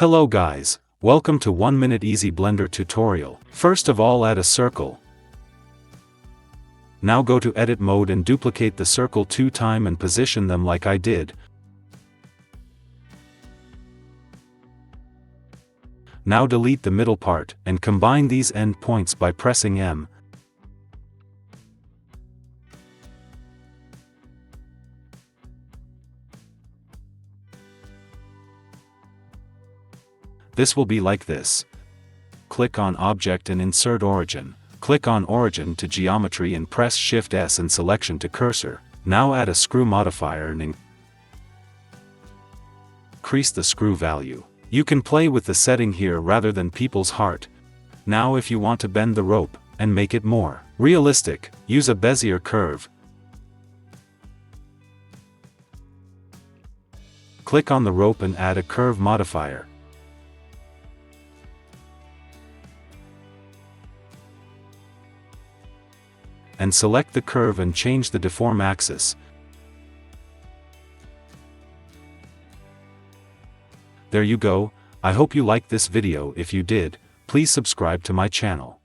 Hello guys, welcome to 1 Minute Easy Blender tutorial. First of all, add a circle. Now go to edit mode and duplicate the circle 2 times and position them like I did. Now delete the middle part and combine these end points by pressing M. This will be like this. Click on Object and insert Origin. Click on Origin to Geometry and press Shift S and Selection to Cursor. Now add a screw modifier and increase the screw value. You can play with the setting here rather than people's heart. Now if you want to bend the rope and make it more realistic, use a Bezier curve. Click on the rope and add a curve modifier. And select the curve and change the deform axis. There you go. I hope you liked this video. If you did, please subscribe to my channel.